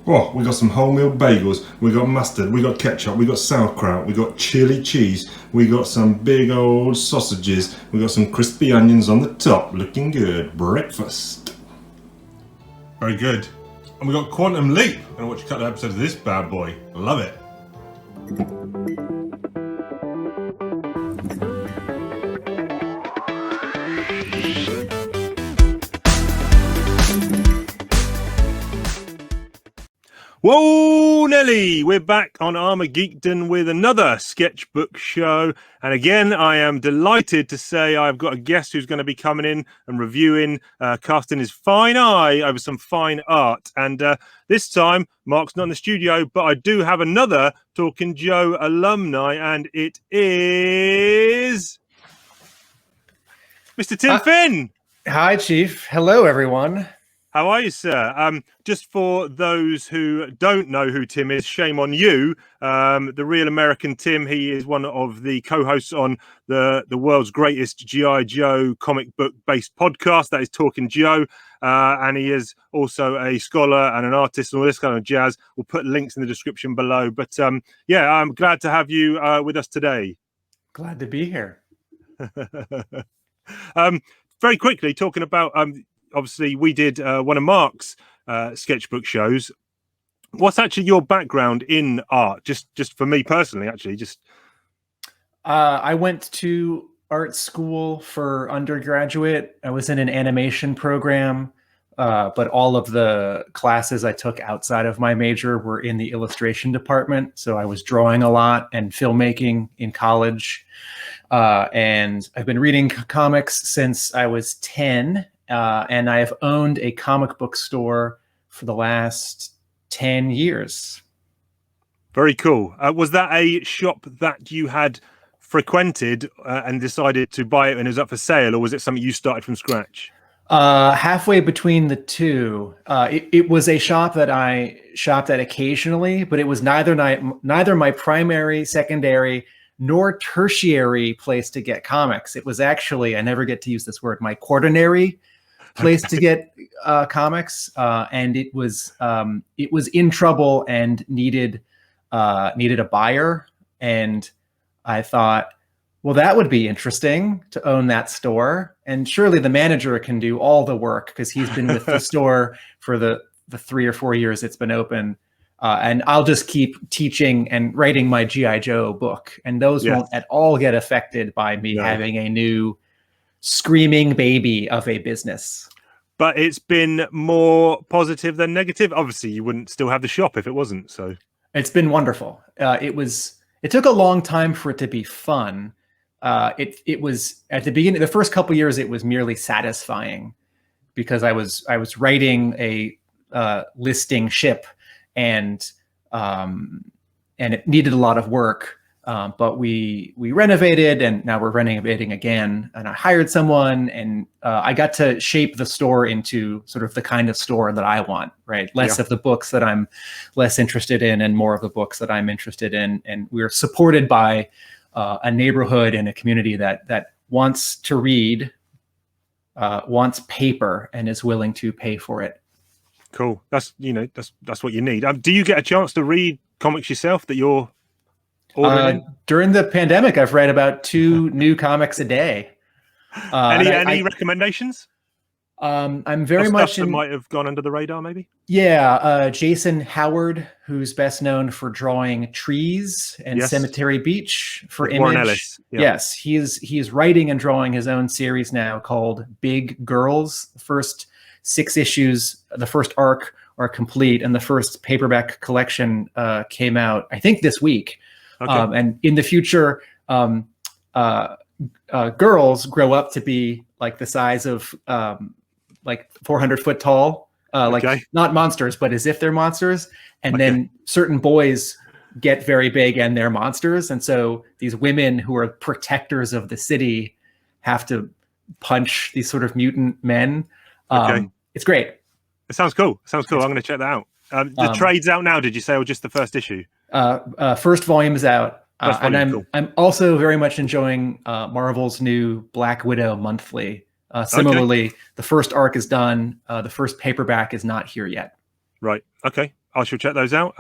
Oh, we got some wholemeal bagels, we got mustard, we got ketchup, we got sauerkraut, we got chili cheese, we got some big old sausages, we got some crispy onions on the top. Looking good. Breakfast. Very good. And we got Quantum Leap. I'm gonna watch a couple of episodes of this bad boy. Love it. Whoa, Nelly! We're back on ArmaGEEKdon with another sketchbook show. And again, I am delighted to say I've got a guest who's going to be coming in and reviewing, casting his fine eye over some fine art. And this time, Mark's not in the studio, but I do have another Talking Joe alumni, and it is Mr. Tim Finn. Hi, Chief. Hello, everyone. How are you, sir? Just for those who don't know who Tim is, shame on you. The real American Tim, he is one of the co-hosts on the world's greatest G.I. Joe comic book-based podcast, that is Talking Joe. And he is also a scholar and an artist and all this kind of jazz. We'll put links in the description below. But yeah, I'm glad to have you with us today. Glad to be here. Very quickly, talking about... obviously, we did one of Mark's sketchbook shows. What's actually your background in art? Just for me personally, actually, I went to art school for undergraduate. I was in an animation program, but all of the classes I took outside of my major were in the illustration department. So I was drawing a lot and filmmaking in college. And I've been reading comics since I was 10. And I have owned a comic book store for the last 10 years. Very cool. Was that a shop that you had frequented and decided to buy it and it was up for sale, or was it something you started from scratch? Halfway between the two. It was a shop that I shopped at occasionally, but it was neither my primary, secondary, nor tertiary place to get comics. It was actually, I never get to use this word, my quaternary place to get comics, and it was in trouble and needed a buyer. And I thought, well, that would be interesting to own that store, and surely the manager can do all the work because he's been with the store for the 3 or 4 years it's been open, and I'll just keep teaching and writing my G.I. Joe book, and those won't at all get affected by me having a new screaming baby of a business. But it's been more positive than negative. Obviously, you wouldn't still have the shop if it wasn't. So it's been wonderful. It took a long time for it to be fun. It was at the beginning, the first couple of years, it was merely satisfying because I was writing a listing ship, and it needed a lot of work. But we renovated, and now we're renovating again. And I hired someone, and I got to shape the store into sort of the kind of store that I want, right? Less of the books that I'm less interested in and more of the books that I'm interested in. And we're supported by a neighborhood and a community that wants to read, wants paper, and is willing to pay for it. Cool. That's what you need. Do you get a chance to read comics yourself that you're during the pandemic, I've read about 2 new comics a day. Any recommendations? I'm very much that might have gone under the radar, maybe. Yeah, Jason Howard, who's best known for drawing Trees and Cemetery Beach for Image. Warren Ellis. Yeah. Yes, he is writing and drawing his own series now called Big Girls. The first 6 issues, the first arc, are complete, and the first paperback collection came out, I think, this week. Okay. And in the future, girls grow up to be like the size of like 400 foot tall, like not monsters, but as if they're monsters. And then certain boys get very big and they're monsters. And so these women who are protectors of the city have to punch these sort of mutant men. It's great. It sounds cool. I'm going to check that out. The trade's out now, did you say, or just the first issue? First volume is out. And cool. I'm also very much enjoying Marvel's new Black Widow monthly. Similarly, the first arc is done. The first paperback is not here yet. Right. Okay. I shall check those out.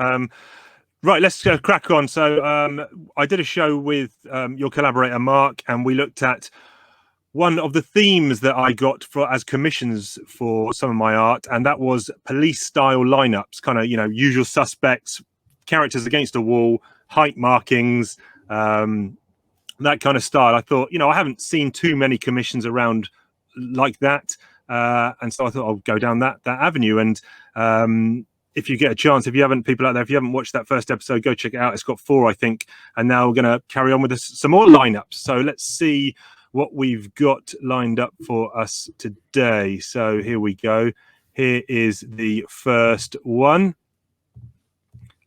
Right, let's crack on. So I did a show with your collaborator Mark, and we looked at one of the themes that I got for as commissions for some of my art, and that was police-style lineups, kind of, you know, usual suspects, characters against a wall, height markings, that kind of style. I thought, you know, I haven't seen too many commissions around like that, and so I thought I'll go down that avenue. And if you get a chance, if you haven't, people out there, if you haven't watched that first episode, go check it out. It's got 4, I think, and now we're going to carry on with some more lineups. So let's see what we've got lined up for us today. So here we go. Here is the first one.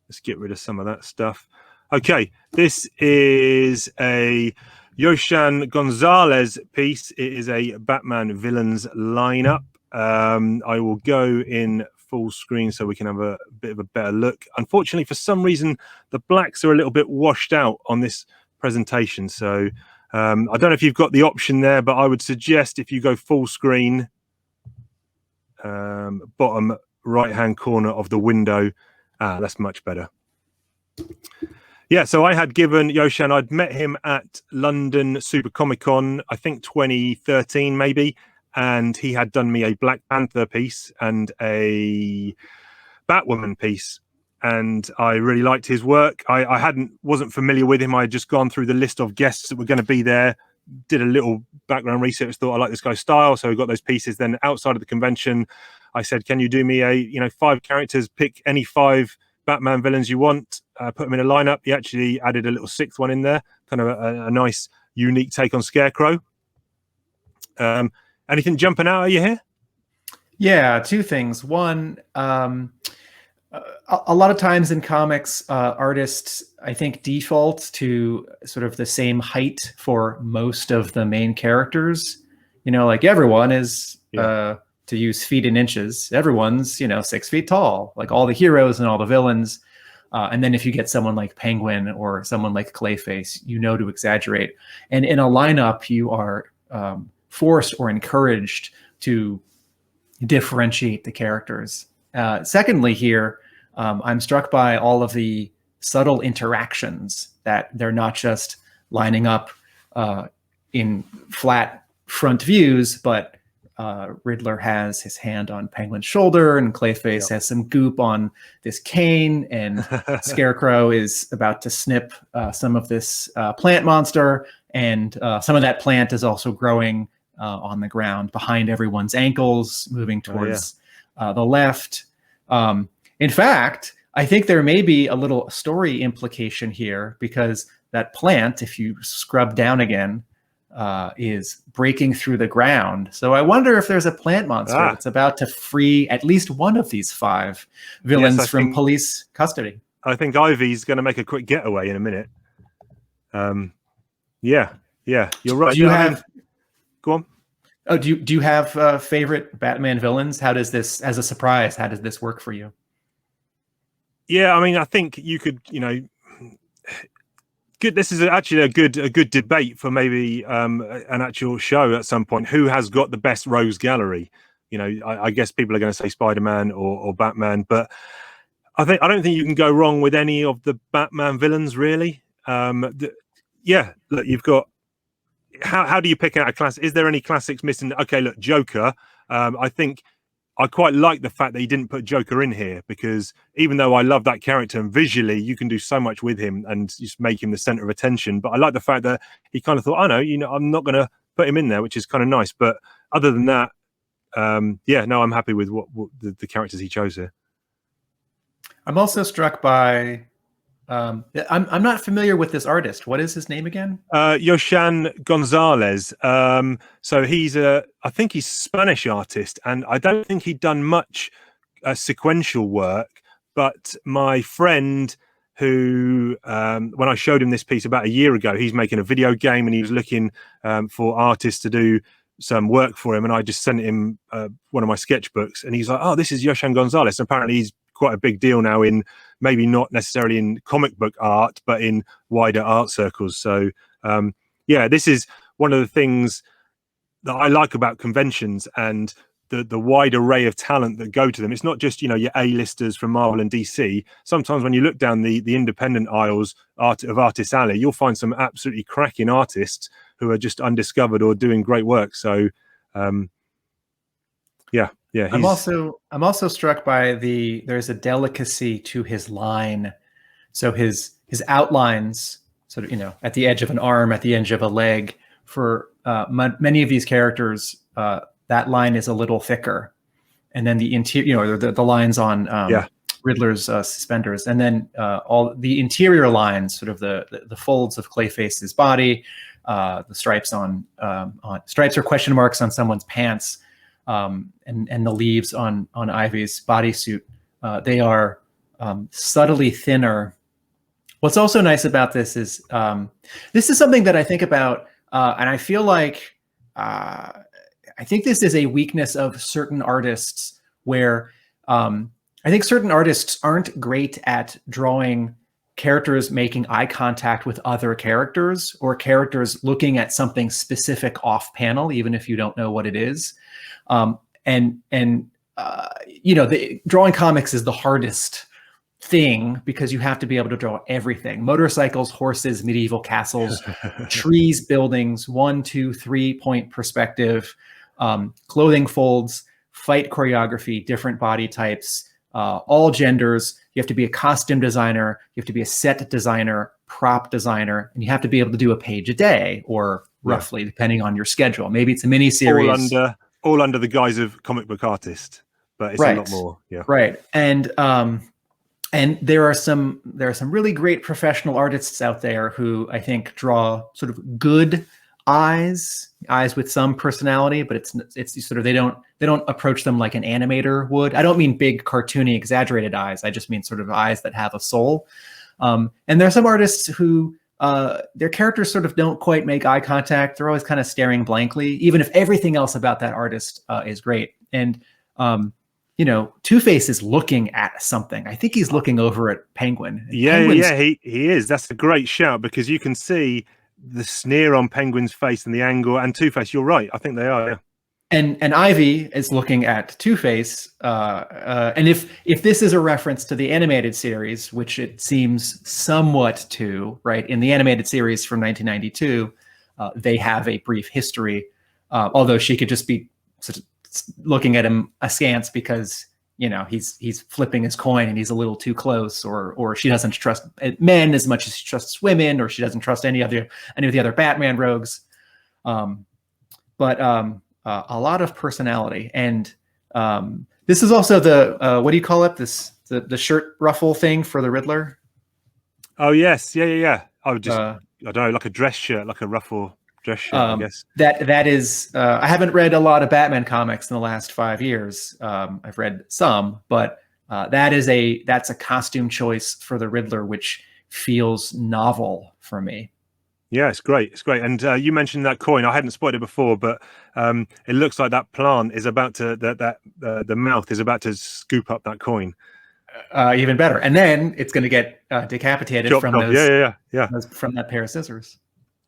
Let's get rid of some of that stuff. Okay, this is a Josan Gonzalez piece. It is a Batman villains lineup. I will go in full screen so we can have a bit of a better look. Unfortunately, for some reason, the blacks are a little bit washed out on this presentation. So I don't know if you've got the option there, but I would suggest if you go full screen, bottom right-hand corner of the window, that's much better. Yeah, so I had given Josan, I'd met him at London Super Comic Con, I think 2013 maybe, and he had done me a Black Panther piece and a Batwoman piece, and I really liked his work. I wasn't familiar with him. I had just gone through the list of guests that were going to be there, did a little background research, thought I like this guy's style, so we got those pieces. Then outside of the convention, I said, can you do me a, you know, 5 characters, pick any 5 Batman villains you want, put them in a lineup. He actually added a little 6th one in there, kind of a nice, unique take on Scarecrow. Anything jumping out at you here? Yeah, 2 things. One, a lot of times in comics, artists, I think, default to sort of the same height for most of the main characters. You know, like everyone is, to use feet and inches, everyone's, you know, 6 feet tall, like all the heroes and all the villains. And then if you get someone like Penguin or someone like Clayface, you know, to exaggerate. And in a lineup, you are forced or encouraged to differentiate the characters. Secondly, here, I'm struck by all of the subtle interactions, that they're not just lining up in flat front views, but Riddler has his hand on Penguin's shoulder, and Clayface has some goop on this cane, and Scarecrow is about to snip some of this plant monster, and some of that plant is also growing on the ground behind everyone's ankles, moving towards the left. In fact, I think there may be a little story implication here, because that plant, if you scrub down again, is breaking through the ground. So I wonder if there's a plant monster that's about to free at least one of these 5 villains from police custody. I think Ivy's going to make a quick getaway in a minute. Yeah, you're right. Do you have? Go on. Oh, do you have favorite Batman villains? How does this, as a surprise, how does this work for you? Yeah, I mean, I think you could, you know, good. This is actually a good debate for maybe an actual show at some point. Who has got the best rogues gallery? You know, I guess people are going to say Spider-Man or Batman, but I don't think you can go wrong with any of the Batman villains, really. Yeah, look, you've got. How do you pick out a classic? Is there any classics missing? Okay, look, Joker. I think I quite like the fact that he didn't put Joker in here, because even though I love that character and visually you can do so much with him and just make him the center of attention, but I like the fact that he kind of thought, I know, you know, I'm not going to put him in there, which is kind of nice. But other than that, yeah, no, I'm happy with what the characters he chose here. I'm also struck by. I'm not familiar with this artist. What is his name again? Josan Gonzalez. So he's I think he's a Spanish artist, and I don't think he'd done much sequential work. But my friend, who when I showed him this piece about a year ago, he's making a video game and he was looking for artists to do some work for him, and I just sent him one of my sketchbooks, and he's like, "Oh, this is Josan Gonzalez." And apparently, he's quite a big deal now, in maybe not necessarily in comic book art, but in wider art circles. So yeah, this is one of the things that I like about conventions, and the wide array of talent that go to them. It's not just, you know, your A-listers from Marvel and DC. Sometimes when you look down the independent aisles of Artist Alley, you'll find some absolutely cracking artists who are just undiscovered or doing great work. So yeah, I'm also struck by there's a delicacy to his line. So his outlines, sort of, you know, at the edge of an arm, at the edge of a leg, for many of these characters, that line is a little thicker, and then the interior, you know, the lines on Riddler's suspenders, and then all the interior lines, sort of the folds of Clayface's body, the stripes on stripes or question marks on someone's pants, and the leaves on Ivy's bodysuit. They are subtly thinner. What's also nice about this is something that I think about, and I feel like I think this is a weakness of certain artists, where I think certain artists aren't great at drawing characters making eye contact with other characters, or characters looking at something specific off panel, even if you don't know what it is. You know, drawing comics is the hardest thing, because you have to be able to draw everything: motorcycles, horses, medieval castles, trees, buildings, 1, 2, 3 point perspective, clothing folds, fight choreography, different body types, all genders. You have to be a costume designer, you have to be a set designer, prop designer, and you have to be able to do a page a day, or roughly, depending on your schedule. Maybe it's a mini series, all under the guise of comic book artist, but it's a lot more. Right. And there are some really great professional artists out there who I think draw sort of good eyes with some personality, but it's sort of, they don't approach them like an animator would. I don't mean big, cartoony, exaggerated eyes. I just mean sort of eyes that have a soul. And there are some artists who their characters sort of don't quite make eye contact. They're always kind of staring blankly, even if everything else about that artist is great. And you know, Two-Face is looking at something. I think he's looking over at Penguin. He is. That's a great shout, because you can see the sneer on Penguin's face and the angle, and Two-Face, you're right. I think they are, yeah. And Ivy is looking at Two-Face. And if this is a reference to the animated series, which it seems somewhat to, right? In the animated series from 1992, they have a brief history, although she could just be sort of looking at him askance because, you know, he's flipping his coin and he's a little too close, or she doesn't trust men as much as she trusts women, or she doesn't trust any of the other Batman rogues. But a lot of personality, and this is also the what do you call it? The shirt ruffle thing for the Riddler. Oh yes, yeah. I would just I don't know, like a dress shirt, like a ruffle dress shirt, I guess. That is, I haven't read a lot of Batman comics in the last 5 years. I've read some, but that's a costume choice for the Riddler, which feels novel for me. Yeah, it's great. It's great. And you mentioned that coin. I hadn't spotted it before, but it looks like that plant is about to, the mouth is about to scoop up that coin. Even better. And then it's going to get decapitated from those, from that pair of scissors.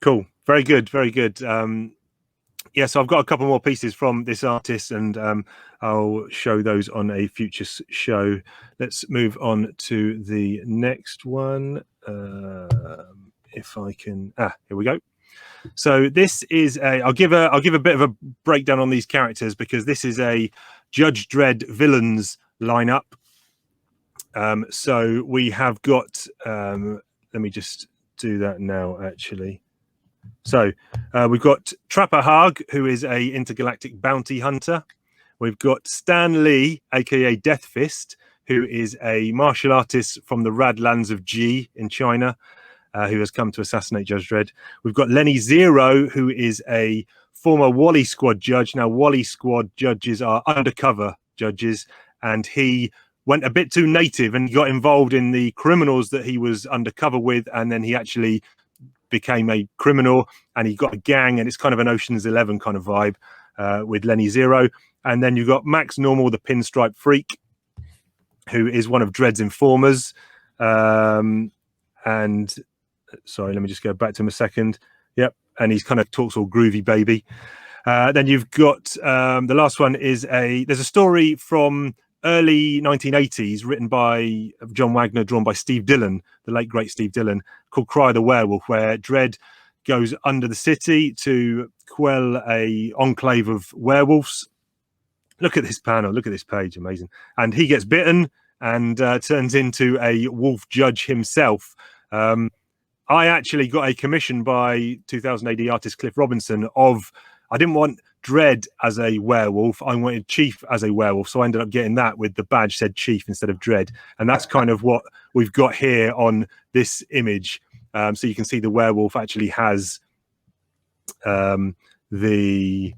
Cool. Very good. Very good. Yeah, so I've got a couple more pieces from this artist, and I'll show those on a future show. Let's move on to the next one. If I can, here we go. So this is I'll give a bit of a breakdown on these characters, because this is a Judge Dredd villains lineup. So we have got, let me just do that now, actually. So we've got Trapper Haag, who is a intergalactic bounty hunter. We've got Stan Lee, aka Death Fist, who is a martial artist from the rad lands of G in China, who has come to assassinate Judge Dredd. We've got Lenny Zero, who is a former Wally Squad judge. Now, Wally Squad judges are undercover judges, and he went a bit too native and got involved in the criminals that he was undercover with, and then he actually became a criminal, and he got a gang, and it's kind of an Ocean's 11 kind of vibe with Lenny Zero. And then you've got Max Normal, the pinstripe freak, who is one of Dredd's informers. And sorry, let me just go back to him a second. Yep, and he's kind of talks all groovy baby. Then you've got the last one is there's a story from early 1980s written by John Wagner, drawn by Steve Dillon, the late great Steve Dillon, called Cry the Werewolf, where Dredd goes under the city to quell a enclave of werewolves. Look at this panel, look at this page, amazing. And he gets bitten and turns into a wolf judge himself. I actually got a commission by 2000 AD artist Cliff Robinson I didn't want Dredd as a werewolf, I wanted Chief as a werewolf, so I ended up getting that with the badge said Chief instead of Dredd, and that's kind of what we've got here on this image. So you can see the werewolf actually has the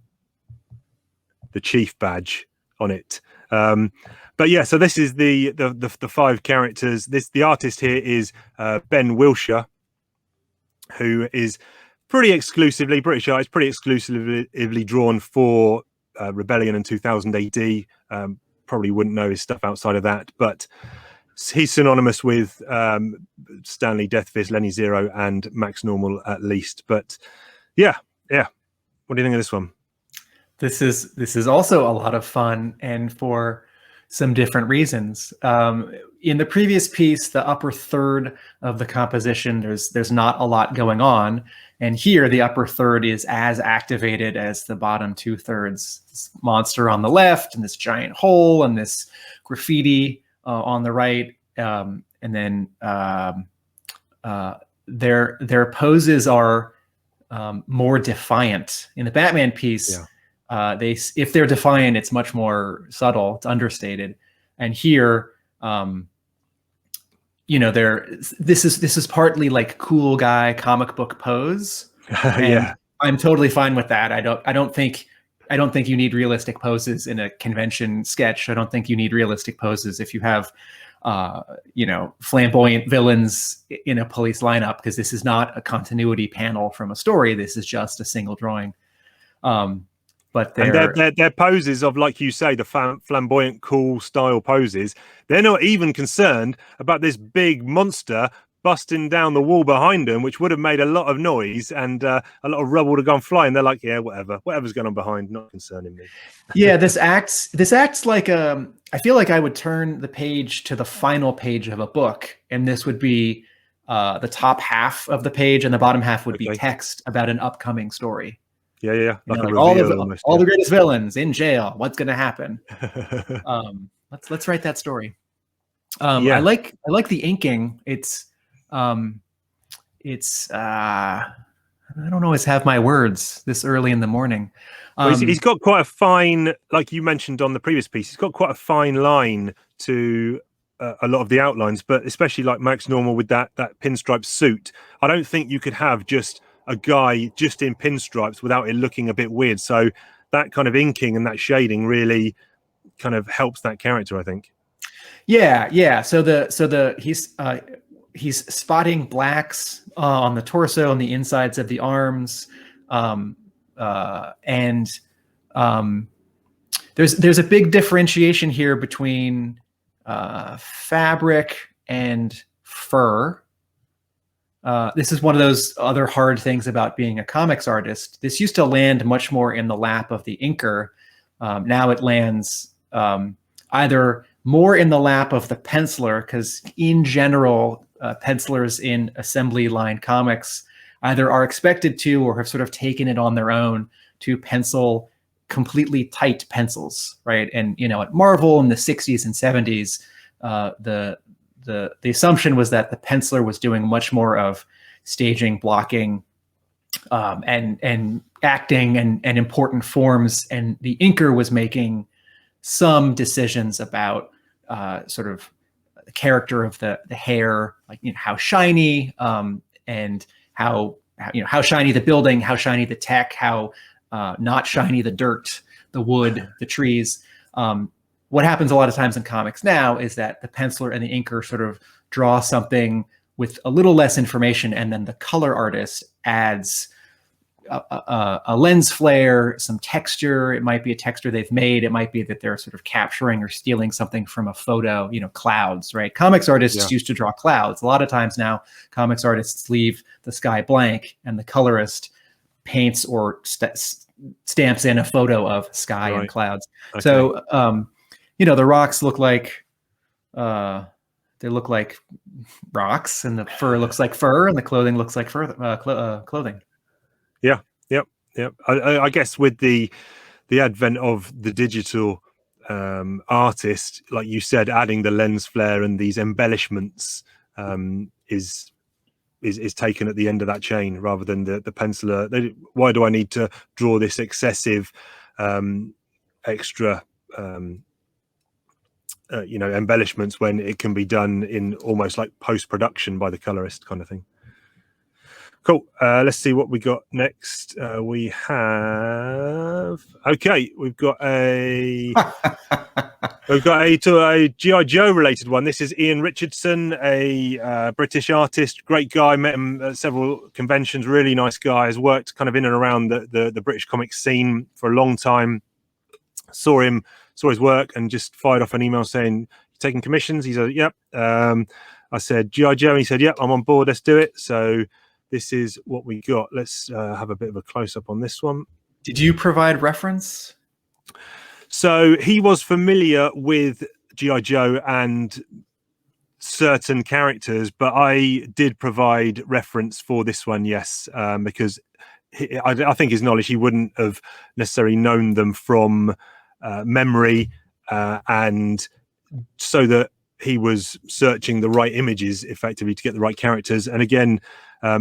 Chief badge on it. But yeah, so this is the 5 characters. The artist here is Ben Willsher, who is pretty exclusively British artist, pretty exclusively drawn for Rebellion in 2000 AD. Probably wouldn't know his stuff outside of that, but he's synonymous with Stanley Deathfist, Lenny Zero, and Max Normal at least. But yeah. What do you think of this one? This is also a lot of fun, and for some different reasons. In the previous piece, the upper third of the composition, there's not a lot going on. And here, the upper third is as activated as the bottom 2/3. This monster on the left, and this giant hole, and this graffiti on the right. And then their poses are more defiant. In the Batman piece, if they're defiant, it's much more subtle, it's understated. And here, this is partly like cool guy comic book pose. Yeah, I'm totally fine with that. I don't think you need realistic poses in a convention sketch. I don't think you need realistic poses if you have flamboyant villains in a police lineup, because this is not a continuity panel from a story. This is just a single drawing. But their poses of, like you say, the flamboyant, cool style poses, they're not even concerned about this big monster busting down the wall behind them, which would have made a lot of noise and a lot of rubble to go and fly. And they're like, yeah, whatever's going on behind, not concerning me. Yeah, this acts like I feel like I would turn the page to the final page of a book, and this would be the top half of the page, and the bottom half would be text about an upcoming story. Yeah. Like all the greatest villains in jail. What's going to happen? Let's write that story. I like the inking. I don't always have my words this early in the morning. He's got quite a fine, like you mentioned on the previous piece, he's got quite a fine line to a lot of the outlines, but especially like Max Normal with that pinstripe suit. I don't think you could have just a guy just in pinstripes without it looking a bit weird. So that kind of inking and that shading really kind of helps that character, I think. Yeah. So he's spotting blacks on the torso, on the insides of the arms, and there's a big differentiation here between fabric and fur. This is one of those other hard things about being a comics artist. This used to land much more in the lap of the inker. Now it lands either more in the lap of the penciler, because in general, pencilers in assembly line comics either are expected to or have sort of taken it on their own to pencil completely tight pencils, right? And at Marvel in the 60s and 70s, the assumption was that the penciler was doing much more of staging, blocking, and acting and important forms, and the inker was making some decisions about sort of the character of the hair, like how shiny, and how shiny the building, how shiny the tech, how not shiny the dirt, the wood, the trees. What happens a lot of times in comics now is that the penciler and the inker sort of draw something with a little less information, and then the color artist adds a lens flare, some texture. It might be a texture they've made. It might be that they're sort of capturing or stealing something from a photo, clouds, right? Comics artists used to draw clouds. A lot of times now, comics artists leave the sky blank, and the colorist paints or stamps in a photo of sky and clouds. Okay. So, the rocks look like, they look like rocks, and the fur looks like fur, and the clothing looks like clothing. Yeah. Yep. I guess with the advent of the digital artist, like you said, adding the lens flare and these embellishments is taken at the end of that chain rather than the penciler. Why do I need to draw this excessive extra embellishments when it can be done in almost like post-production by the colorist kind of thing? Cool. Let's see what we got next. We've got a G.I. Joe related one. This is Ian Richardson, a British artist, great guy. Met him at several conventions. Really nice guy. Has worked kind of in and around the British comic scene for a long time. Saw his work and just fired off an email saying, taking commissions? He said, yep. I said, G.I. Joe. And he said, yep, I'm on board. Let's do it. So this is what we got. Let's have a bit of a close-up on this one. Did you provide reference? So he was familiar with G.I. Joe and certain characters, but I did provide reference for this one, yes, because I think his knowledge, he wouldn't have necessarily known them from memory, and so that he was searching the right images effectively to get the right characters. And again,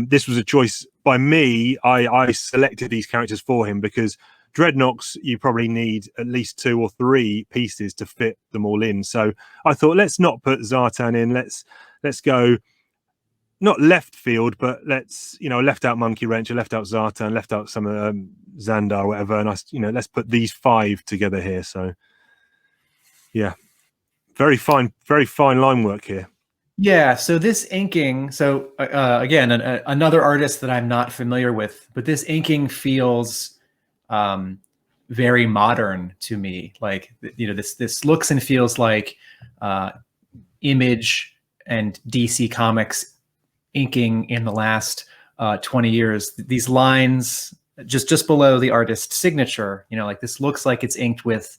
this was a choice by me. I selected these characters for him because Dreadnoks, you probably need at least 2 or 3 pieces to fit them all in. So I thought, let's not put Zartan in. Let's go not left field, but let's, left out Monkey Wrench, left out Zartan, left out some of Xandar or whatever. And let's put these 5 together here. So yeah, very fine line work here. Yeah, so this inking, again, another artist that I'm not familiar with, but this inking feels very modern to me. Like, this looks and feels like Image and DC Comics inking in the last 20 years. These lines just below the artist's signature, like this looks like it's inked with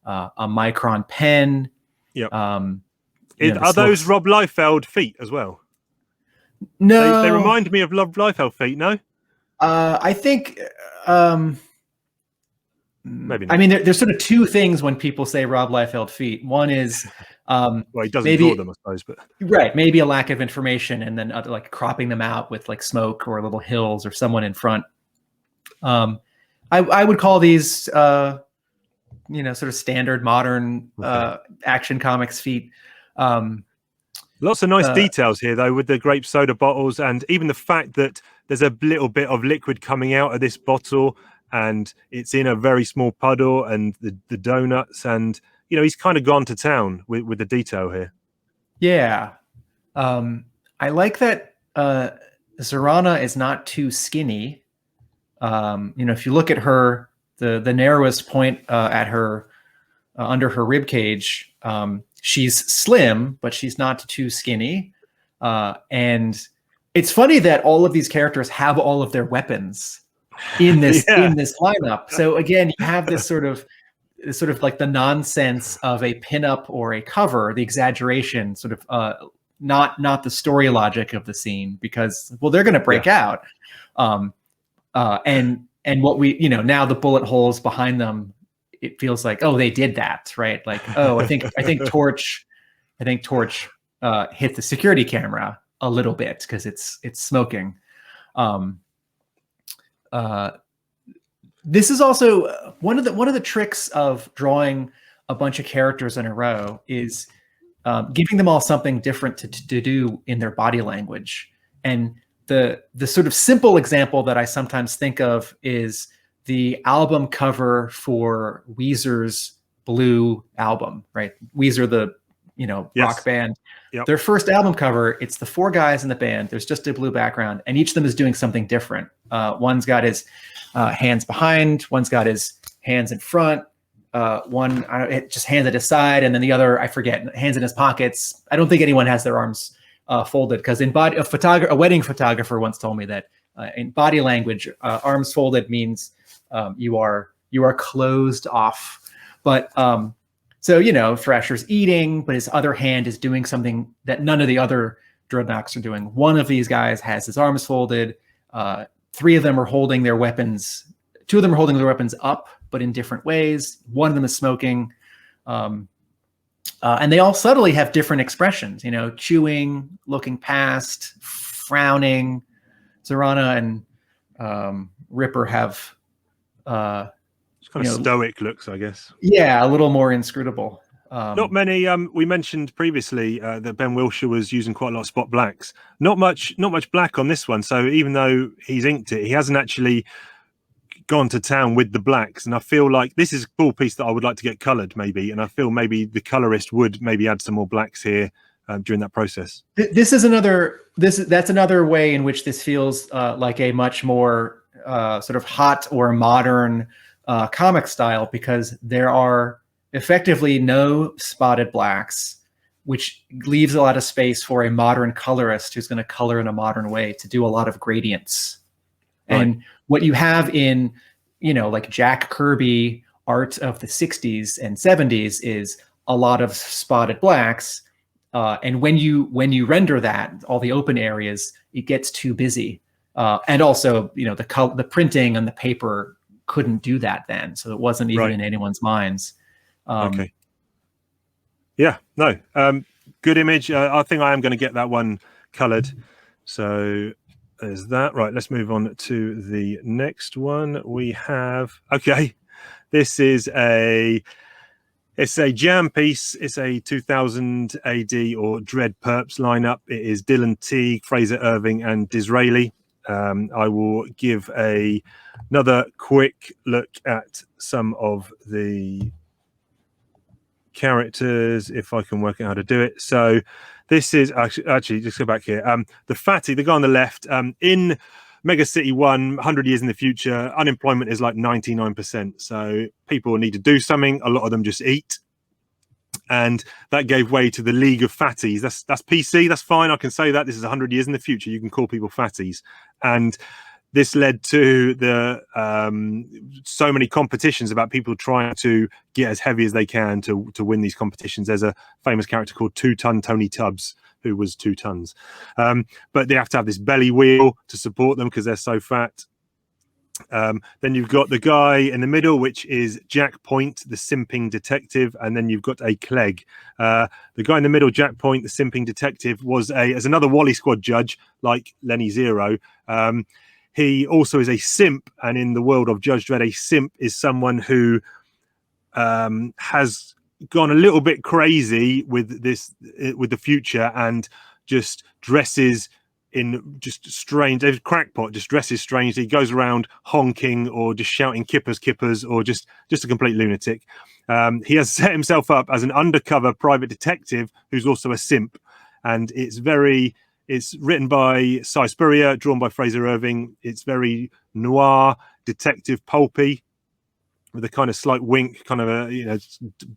a micron pen. Yep. Are those Rob Liefeld feet as well? No, they remind me of Rob Liefeld feet. No, I think maybe not. I mean, there's sort of 2 things when people say Rob Liefeld feet. One is well, he doesn't draw them, I suppose, but right, maybe a lack of information, and then like cropping them out with like smoke or little hills or someone in front. I would call these sort of standard modern Action Comics feet. Lots of nice details here, though, with the grape soda bottles, and even the fact that there's a little bit of liquid coming out of this bottle, and it's in a very small puddle, and the donuts, and he's kind of gone to town with the detail here. Yeah, I like that Zarana is not too skinny. If you look at her, the narrowest point at her under her rib cage. She's slim, but she's not too skinny. And it's funny that all of these characters have all of their weapons in this in this lineup. So again, you have this sort of like the nonsense of a pinup or a cover, the exaggeration, sort of not the story logic of the scene, because they're going to break out. And what we now the bullet holes behind them, it feels like, oh, they did that, right? Like, oh, I think Torch hit the security camera a little bit because it's smoking. This is also one of the tricks of drawing a bunch of characters in a row is giving them all something different to do in their body language. And the sort of simple example that I sometimes think of is the album cover for Weezer's Blue album, right? Weezer, the rock band. Yep. Their first album cover, it's the 4 guys in the band. There's just a blue background, and each of them is doing something different. One's got his hands behind, one's got his hands in front, one just hands at his side, and then the other, I forget, hands in his pockets. I don't think anyone has their arms folded, because a wedding photographer once told me that in body language, arms folded means you are closed off. But so, you know, Thrasher's eating, but his other hand is doing something that none of the other Dreadnoks are doing. One of these guys has his arms folded. Three of them are holding their weapons. Two of them are holding their weapons up, but in different ways. One of them is smoking. And they all subtly have different expressions, you know, chewing, looking past, frowning. Zorana and Ripper have it's kind of stoic looks, I guess. Yeah, a little more inscrutable. Not many. We mentioned previously that Ben Willsher was using quite a lot of spot blacks. Not much black on this one. So even though he's inked it, he hasn't actually gone to town with the blacks. And I feel like this is a cool piece that I would like to get coloured, maybe. And I feel maybe the colorist would maybe add some more blacks here during that process. That's another way in which this feels like a much more sort of hot or modern comic style, because there are effectively no spotted blacks, which leaves a lot of space for a modern colorist who's going to color in a modern way to do a lot of gradients. Right. And what you have in, you know, like Jack Kirby art of the 60s and 70s is a lot of spotted blacks. And when you render that, all the open areas, it gets too busy. And also, you know, the printing on the paper couldn't do that then. So it wasn't even in anyone's minds. Okay. Yeah, no. Good image. I think I am going to get that one colored. So there's that. Right, let's move on to the next one. We have, okay, this is it's a jam piece. It's a 2000 AD or Dredd perps lineup. It is Dylan Teague, Frazer, Irving, and Disraeli. I will give another quick look at some of the characters if I can work out how to do it. So this is actually just go back here. The fatty, the guy on the left, in Mega City 100 years in the future, unemployment is like 99%. So people need to do something. A lot of them just eat. And that gave way to the League of Fatties. That's PC. That's fine. I can say that. This is 100 years in the future. You can call people fatties. And this led to the so many competitions about people trying to get as heavy as they can to win these competitions. There's a famous character called 2-Ton Tony Tubbs, who was 2 tons. But they have to have this belly wheel to support them because they're so fat. Then you've got the guy in the middle, which is Jack Point, the simping detective, and then you've got a Clegg. The guy in the middle, Jack Point, the simping detective, was as another Wally Squad judge, like Lenny Zero. He also is a simp, and in the world of Judge Dredd, a simp is someone who has gone a little bit crazy with the future and just dresses in just strange. There's crackpot, just dresses strangely. He goes around honking or just shouting "kippers, kippers," or just a complete lunatic. He has set himself up as an undercover private detective who's also a simp, and it's written by Cy Spurrier, drawn by Frazer Irving. It's very noir, detective pulpy, with a kind of slight wink, kind of a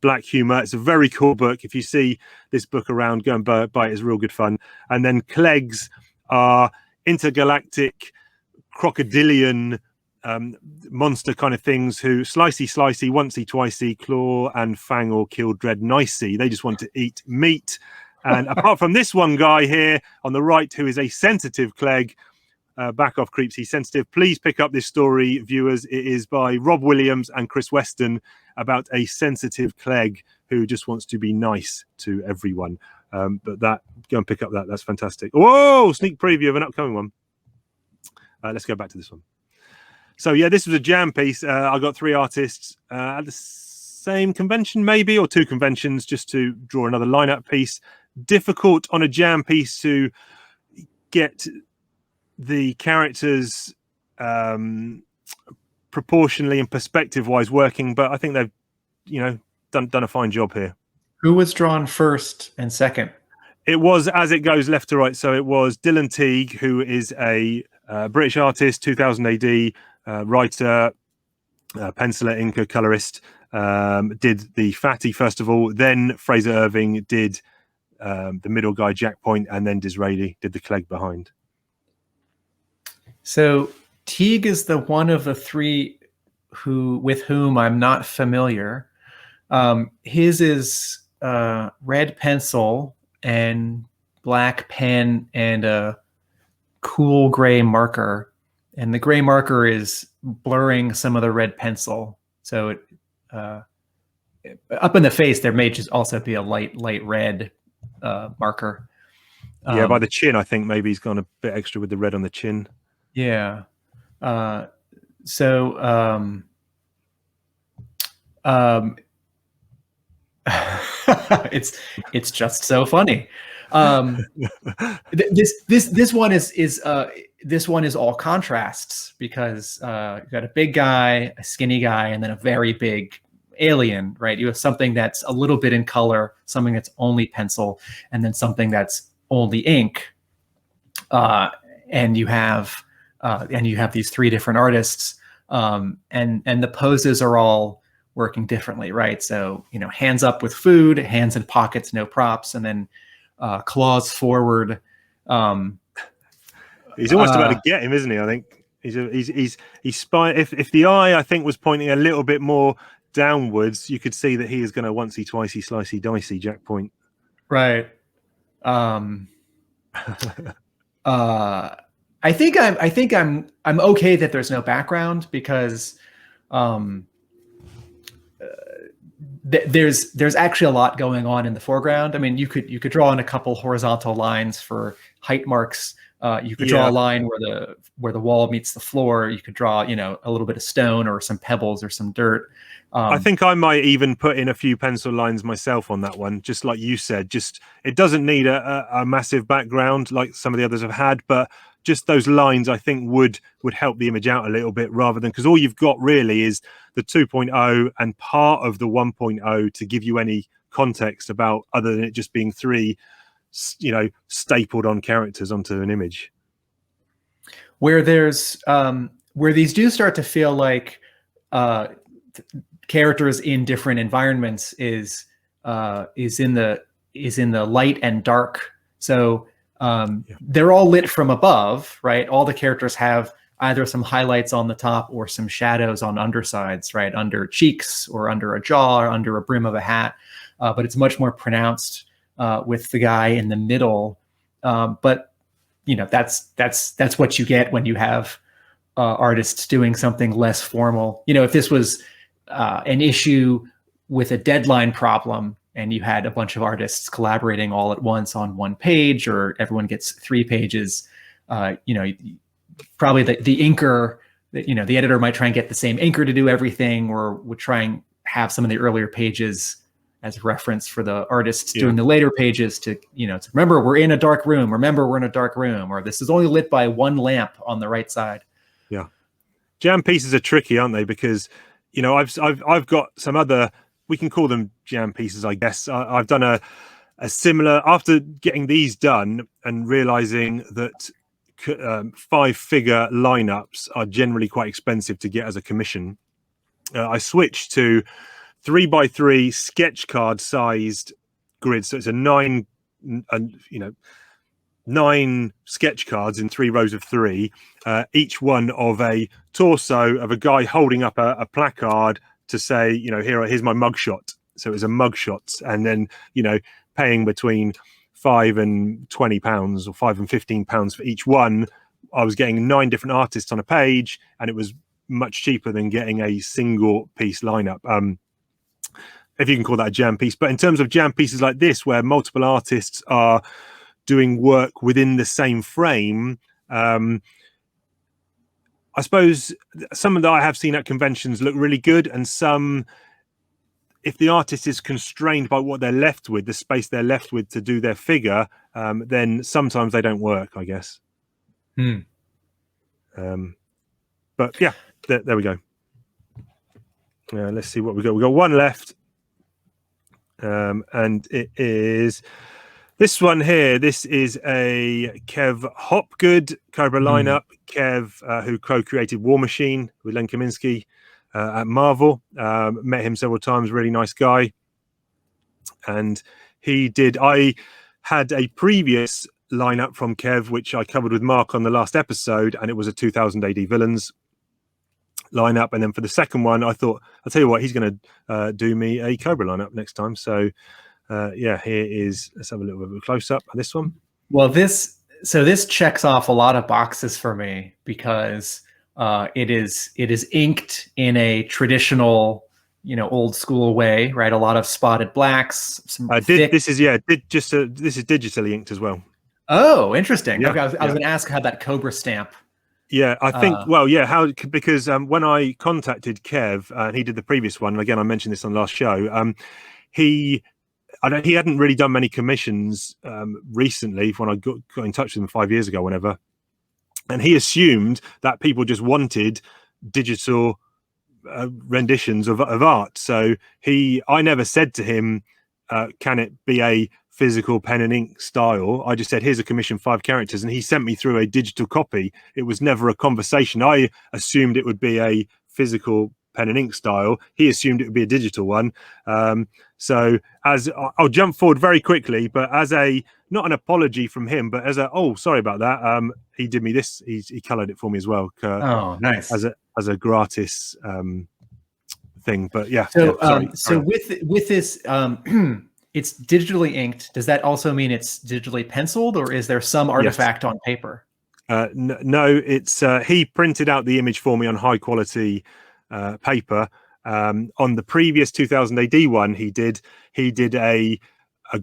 black humor. It's a very cool book. If you see this book around, go and buy it. It's real good fun. And then Cleggs are intergalactic crocodilian monster kind of things who slicey, oncey, twicey, claw and fang or kill Dredd nicey. They just want to eat meat. And apart from this one guy here on the right, who is a sensitive Clegg, back off creeps, he's sensitive. Please pick up this story, viewers. It is by Rob Williams and Chris Weston about a sensitive Clegg who just wants to be nice to everyone. But go and pick up that. That's fantastic. Whoa, sneak preview of an upcoming one. Let's go back to this one. So yeah, this was a jam piece. I got 3 artists at the same convention, maybe, or 2 conventions, just to draw another lineup piece. Difficult on a jam piece to get the characters proportionally and perspective wise working, but I think they've done a fine job here. Who was drawn first and second? It was as it goes left to right. So it was Dylan Teague, who is a British artist, 2000 AD, writer, penciler, inker, colorist, did the fatty first of all. Then Frazer Irving did the middle guy, Jack Point, and then Disraeli did the Clegg behind. So Teague is the one of the 3 with whom I'm not familiar. His is red pencil and black pen and a cool gray marker, and the gray marker is blurring some of the red pencil. So it up in the face there may just also be a light red marker. Yeah, by the chin, I think maybe he's gone a bit extra with the red on the chin. Yeah. It's just so funny. This one is all contrasts, because you got a big guy, a skinny guy, and then a very big alien, right? You have something that's a little bit in color, something that's only pencil, and then something that's only ink. And you have these three different artists, and the poses are all working differently, right? So, hands up with food, hands in pockets, no props, and then claws forward. He's almost about to get him, isn't he? I think he's if the eye, I think, was pointing a little bit more downwards, you could see that he is going to oncey, twicey, slicey, dicey Jack Point. Right. I think I'm okay that there's no background, because there's actually a lot going on in the foreground. I mean, you could draw in a couple horizontal lines for height marks. You could draw a line where the wall meets the floor. You could draw, a little bit of stone or some pebbles or some dirt. I think I might even put in a few pencil lines myself on that one, just like you said. Just, it doesn't need a massive background like some of the others have had, but just those lines I think would help the image out a little bit, rather than, because all you've got really is the 2.0 and part of the 1.0 to give you any context about, other than it just being three, stapled on characters onto an image. Where there's where these do start to feel like characters in different environments is in the light and dark. So they're all lit from above, right? All the characters have either some highlights on the top or some shadows on undersides, right? Under cheeks or under a jaw or under a brim of a hat. But it's much more pronounced with the guy in the middle. But that's what you get when you have artists doing something less formal. If this was an issue with a deadline problem and you had a bunch of artists collaborating all at once on one page, or everyone gets 3 pages, probably the inker, the editor might try and get the same inker to do everything, or would try and have some of the earlier pages as a reference for the artists doing the later pages to remember we're in a dark room, or this is only lit by one lamp on the right side. Yeah. Jam pieces are tricky, aren't they? Because, I've got some other, we can call them jam pieces, I guess. I've done a similar, after getting these done and realizing that 5-figure lineups are generally quite expensive to get as a commission. I switched to 3x3 sketch card sized grid. So it's a 9 sketch cards in 3 rows of 3, each one of a torso of a guy holding up a placard to say, here's my mugshot. So it's a mugshot, and then, paying between £5 and £20 or £5 and £15 for each one. I was getting 9 different artists on a page, and it was much cheaper than getting a single piece lineup. If you can call that a jam piece. But in terms of jam pieces like this, where multiple artists are doing work within the same frame, I suppose some that I have seen at conventions look really good, and some, if the artist is constrained by what they're left with, the space they're left with to do their figure, then sometimes they don't work, I guess. But yeah, there we go. Let's see what we got. We got one left, and it is this one here. This is a Kev Hopgood Cobra lineup. Kev, who co-created War Machine with Len Kaminski at Marvel. Met him several times. Really nice guy. And I had a previous lineup from Kev, which I covered with Mark on the last episode, and it was a 2000 AD Villains. lineup. And then for the second one, I thought, I'll tell you what, he's going to do me a Cobra lineup next time. So yeah, here is, let's have a little bit of a close up of this one. Well, this checks off a lot of boxes for me because it is inked in a traditional, old school way, right? A lot of spotted blacks. This is digitally inked as well. Oh, interesting. Yeah, okay, I was going to ask how that Cobra stamp. Yeah, I think, because when I contacted Kev, and he did the previous one, and again, I mentioned this on last show, he hadn't really done many commissions recently when I got in touch with him 5 years ago, whenever. And he assumed that people just wanted digital renditions of art. So I never said to him, can it be a physical pen and ink style? I just said, here's a commission, 5 characters, and he sent me through a digital copy. It was never a conversation. I assumed it would be a physical pen and ink style. He assumed it would be a digital one. So as I'll jump forward very quickly, but as not an apology from him, but as sorry about that. He did me this. He colored it for me as well. Oh, nice. As a gratis thing. But yeah. So with this, it's digitally inked. Does that also mean it's digitally penciled, or is there some artifact on paper? No, it's he printed out the image for me on high quality paper. On the previous 2000 AD one, he did a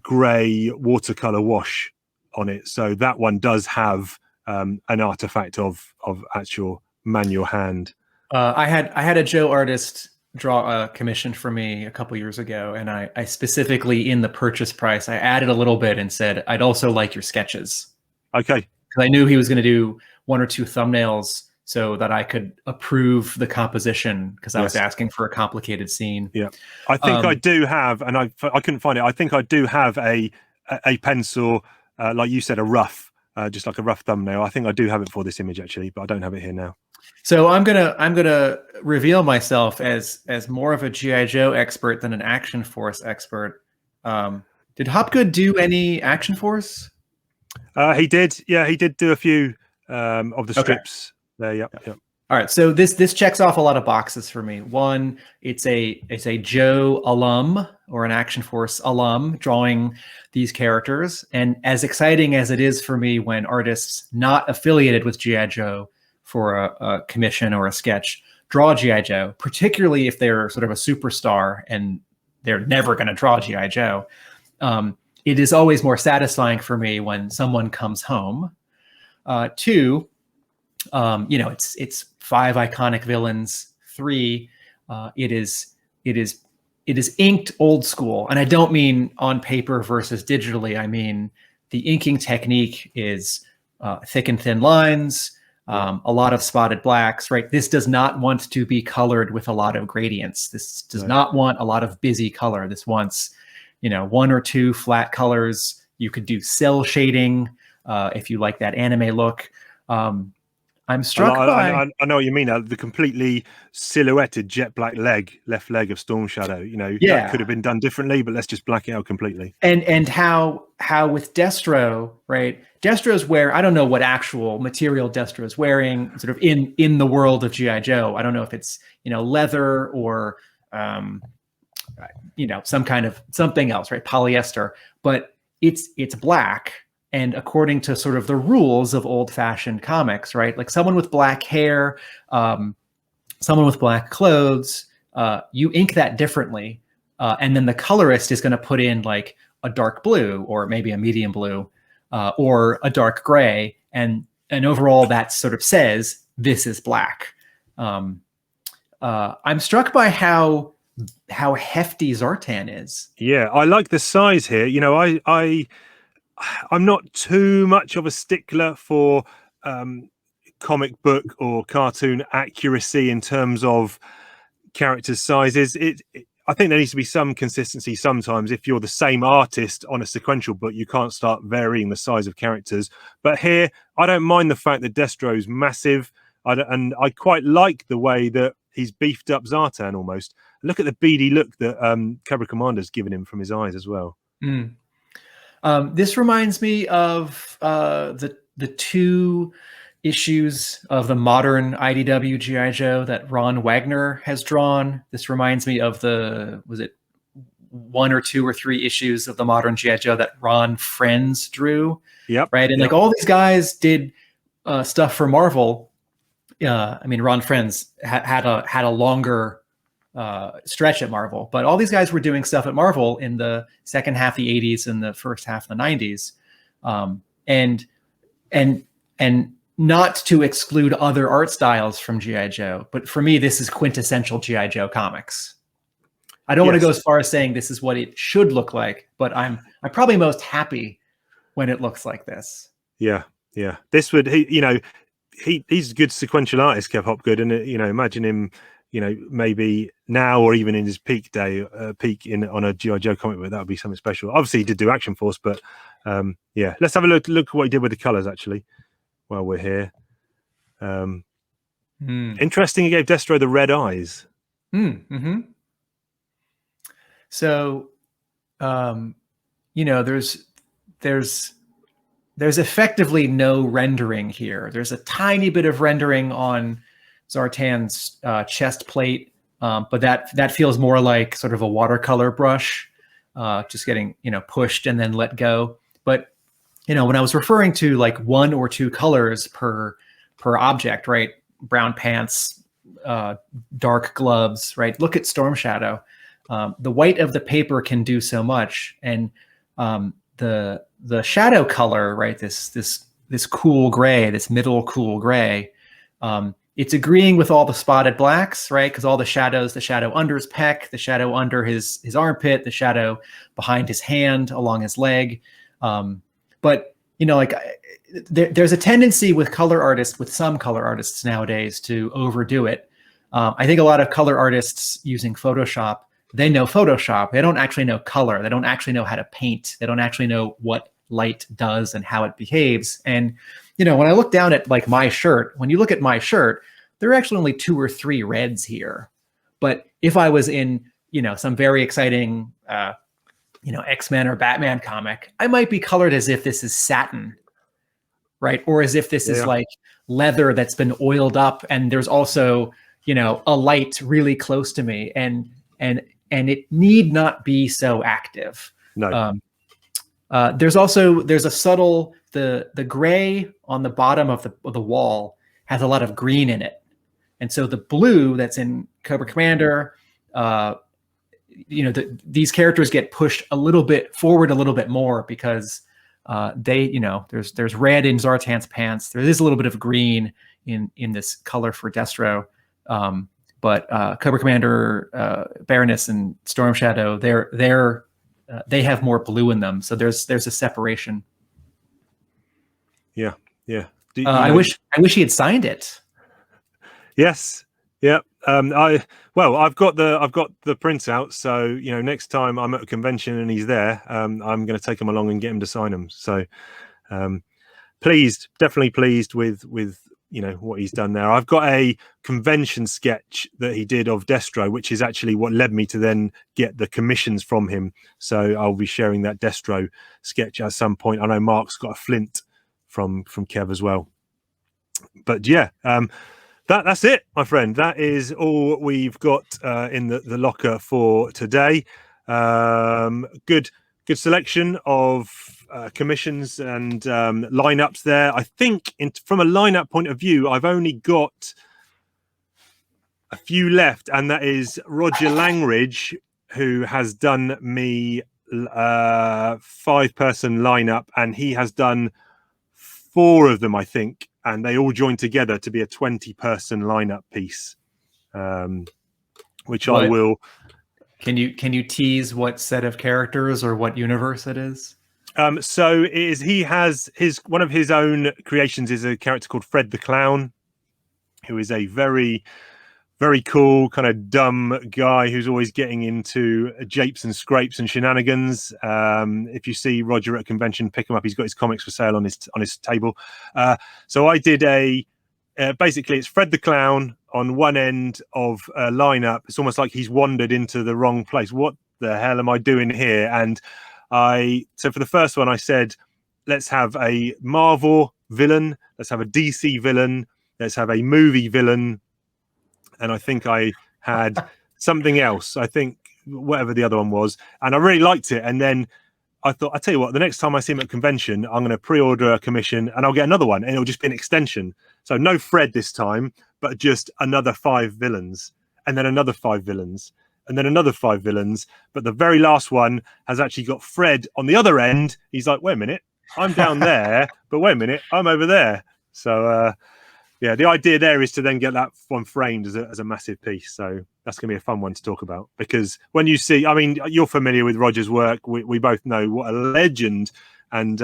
grey watercolor wash on it. So that one does have an artifact of actual manual hand. I had a Joe artist draw a commission for me a couple years ago, and I specifically, in the purchase price, I added a little bit and said, I'd also like your sketches. Okay. Because I knew he was going to do 1 or 2 thumbnails so that I could approve the composition, because I was asking for a complicated scene. Yeah, I think I do have, and I couldn't find it. I think I do have a pencil, like you said, a rough, just like a rough thumbnail. I think I do have it for this image actually, but I don't have it here now. So I'm gonna reveal myself as more of a G.I. Joe expert than an Action Force expert. Did Hopgood do any Action Force? He did. Yeah, he did do a few of the strips there. Yep. All right. So this checks off a lot of boxes for me. One, it's a Joe alum or an Action Force alum drawing these characters, and as exciting as it is for me when artists not affiliated with G.I. Joe for a commission or a sketch draw G.I. Joe, particularly if they're sort of a superstar and they're never going to draw G.I. Joe. It is always more satisfying for me when someone comes home. 2, it's 5 iconic villains. 3, it is inked old school, and I don't mean on paper versus digitally. I mean the inking technique is thick and thin lines. A lot of spotted blacks, right? This does not want to be colored with a lot of gradients. This does not want a lot of busy color. This wants, 1 or 2 flat colors. You could do cell shading if you like that anime look. I'm struck by... I know what you mean. The completely silhouetted jet black left leg of Storm Shadow. That could have been done differently, but let's just black it out completely. And how with Destro, right? Destro's wear, I don't know what actual material Destro's wearing, sort of in the world of G.I. Joe. I don't know if it's leather or something else, right? Polyester, but it's black. And according to sort of the rules of old-fashioned comics, right? Like someone with black hair, someone with black clothes, you ink that differently. And then the colorist is going to put in like a dark blue or maybe a medium blue or a dark gray. And overall that sort of says, this is black. I'm struck by how hefty Zartan is. Yeah, I like the size here. I'm not too much of a stickler for comic book or cartoon accuracy in terms of characters' sizes. I think there needs to be some consistency sometimes. If you're the same artist on a sequential book, you can't start varying the size of characters. But here, I don't mind the fact that Destro's massive, and I quite like the way that he's beefed up Zartan almost. Look at the beady look that Cobra Commander's given him from his eyes as well. This reminds me of the 2 issues of the modern IDW G.I. Joe that Ron Wagner has drawn. This reminds me of was it 1 or 2 or 3 issues of the modern G.I. Joe that Ron Friends drew? Yep. Right. And like all these guys did stuff for Marvel. I mean, Ron Friends had a longer stretch at Marvel, but all these guys were doing stuff at Marvel in the second half of the 80s and the first half of the 90s. And not to exclude other art styles from G.I. Joe, but for me, this is quintessential G.I. Joe comics. I don't want to go as far as saying this is what it should look like, but I'm probably most happy when it looks like this. Yeah. This would, he's a good sequential artist, Kev Hopgood, and imagine him, maybe now or even in his peak on a G.I. Joe comic book. That would be something special. Obviously, he did do Action Force, but let's have a look at what he did with the colors actually while we're here. Interesting. He gave Destro the red eyes. Mm-hmm. So, there's effectively no rendering here. There's a tiny bit of rendering on Zartan's chest plate, but that feels more like sort of a watercolor brush, just getting pushed and then let go. But when I was referring to like 1 or 2 colors per object, right? Brown pants, dark gloves, right? Look at Storm Shadow. The white of the paper can do so much, and the shadow color, right? This cool gray, this middle cool gray. It's agreeing with all the spotted blacks, right? Because all the shadows, the shadow under his pec, the shadow under his armpit, the shadow behind his hand, along his leg. But there's a tendency with some color artists nowadays to overdo it. I think a lot of color artists using Photoshop, they know Photoshop. They don't actually know color. They don't actually know how to paint. They don't actually know what light does and how it behaves. And, when I look down at like my shirt, when you look at my shirt, there are actually only 2 or 3 reds here. But if I was in, some very exciting, X-Men or Batman comic, I might be colored as if this is satin, right? Or as if this is like leather that's been oiled up. And there's also, a light really close to me. And it need not be so active. No. There's a subtle, the gray on the bottom of the wall has a lot of green in it. And so the blue that's in Cobra Commander, these characters get pushed a little bit forward, a little bit more because there's red in Zartan's pants. There is a little bit of green in this color for Destro. But Cobra Commander, Baroness, and Storm Shadow, they have more blue in them. So there's a separation. Yeah. I wish he had signed it. Yes. Yeah. I've got the printout. So next time I'm at a convention and he's there, I'm going to take him along and get him to sign them. So definitely pleased with what he's done there. I've got a convention sketch that he did of Destro, which is actually what led me to then get the commissions from him. So I'll be sharing that Destro sketch at some point. I know Mark's got a Flint from Kev as well. But that's it, my friend. That is all we've got in the locker for today. Good selection of commissions and lineups there. I think from a lineup point of view, I've only got a few left, and that is Roger Langridge, who has done me 5-person lineup, and he has done 4 of them, I think, and they all join together to be a 20-person lineup piece, which I will. Can you tease what set of characters or what universe it is? So it is, he has one of his own creations is a character called Fred the Clown, who is a very, very cool kind of dumb guy who's always getting into japes and scrapes and shenanigans. If you see Roger at a convention, pick him up. He's got his comics for sale on his table. So I did basically it's Fred the Clown on one end of a lineup. It's almost like he's wandered into the wrong place. What the hell am I doing here? And so for the first one, I said, let's have a Marvel villain. Let's have a DC villain. Let's have a movie villain. And I think I had something else. I think whatever the other one was. And I really liked it. And then I thought, I tell you what, the next time I see him at a convention, I'm going to pre-order a commission and I'll get another one. And it'll just be an extension. So no Fred this time, but just another 5 villains. And then another 5 villains. And then another 5 villains. But the very last one has actually got Fred on the other end. He's like, wait a minute, I'm down there, but wait a minute, I'm over there. So, yeah, the idea there is to then get that one framed as a massive piece. So that's going to be a fun one to talk about. Because when you see, I mean, you're familiar with Roger's work. We both know what a legend and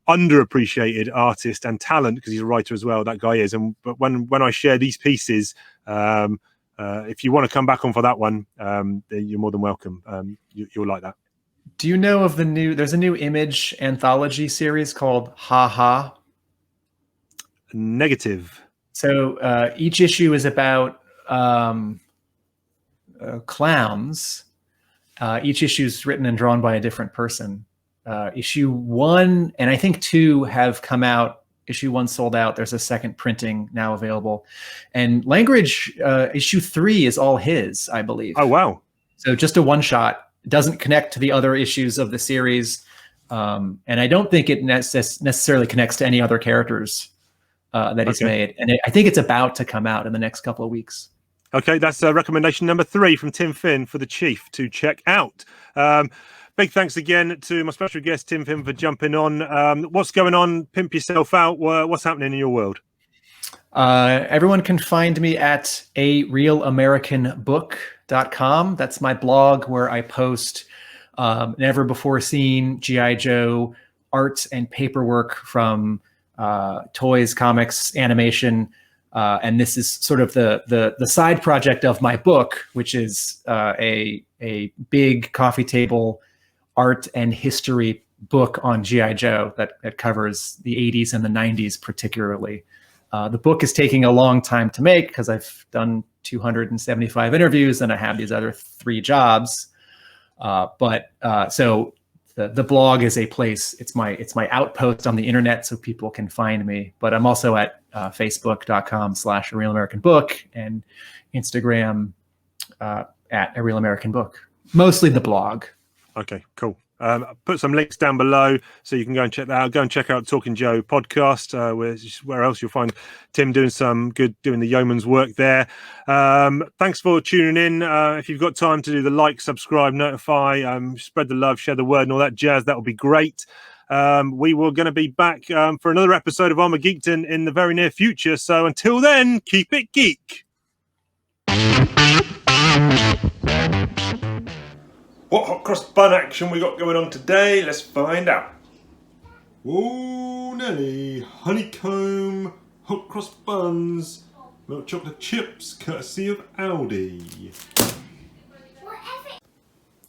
underappreciated artist and talent, because he's a writer as well, that guy is. But when I share these pieces, if you want to come back on for that one, then you're more than welcome. You'll like that. Do you know of there's a new Image anthology series called Ha Ha? Negative. So each issue is about clowns. Each issue is written and drawn by a different person. Issue 1 and I think 2 have come out. Issue 1 sold out. There's a second printing now available. And Langridge, issue 3 is all his, I believe. Oh, wow. So just a one-shot. It doesn't connect to the other issues of the series. And I don't think it necessarily connects to any other characters that he's made. And I think it's about to come out in the next couple of weeks. Okay, that's recommendation number 3 from Tim Finn for The Chief to check out. Big thanks again to my special guest, Tim Finn, for jumping on. What's going on? Pimp yourself out. What's happening in your world? Everyone can find me at arealamericanbook.com. That's my blog where I post never before seen G.I. Joe art and paperwork from toys, comics, animation. And this is sort of the side project of my book, which is a big coffee table art and history book on G.I. Joe that covers the 80s and the 90s particularly. The book is taking a long time to make because I've done 275 interviews and I have these other 3 jobs. So the blog is a place. It's my outpost on the internet so people can find me. But I'm also at facebook.com/arealamericanbook and Instagram at arealamericanbook. Mostly the blog. Okay, cool. Put some links down below so you can go and check that out. Go and check out Talking Joe podcast, where else you'll find Tim doing the yeoman's work there. Thanks for tuning in. If you've got time to do the like, subscribe, notify, spread the love, share the word and all that jazz, that would be great. We were going to be back for another episode of ArmaGEEKdon in the very near future. So until then, keep it geek. What hot cross bun action we got going on today? Let's find out. Oh, Nelly, honeycomb, hot cross buns, milk chocolate chips, courtesy of Aldi.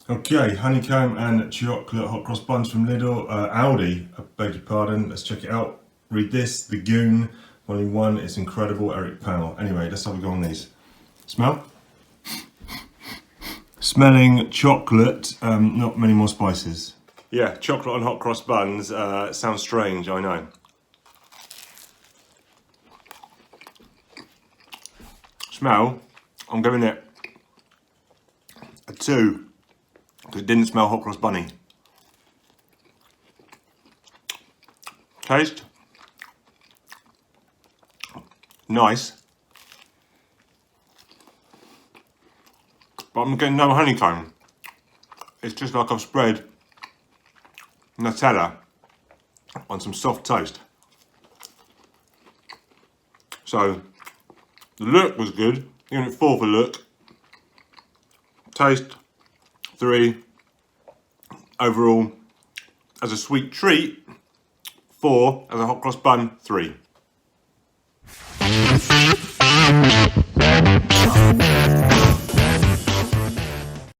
Okay, honeycomb and chocolate hot cross buns from Lidl, Aldi, I beg your pardon. Let's check it out. Read this, The Goon, Volume 1, it's incredible, Eric Powell. Anyway, let's have a go on these. Smell? Smelling chocolate, not many more spices. Yeah, chocolate on hot cross buns, sounds strange, I know. Smell, I'm giving it a 2, because it didn't smell hot cross bunny. Taste? Nice. But I'm getting no honeycomb. It's just like I've spread Nutella on some soft toast. So, the look was good. Giving it 4 for look. Taste, 3. Overall, as a sweet treat, 4. As a hot cross bun, 3.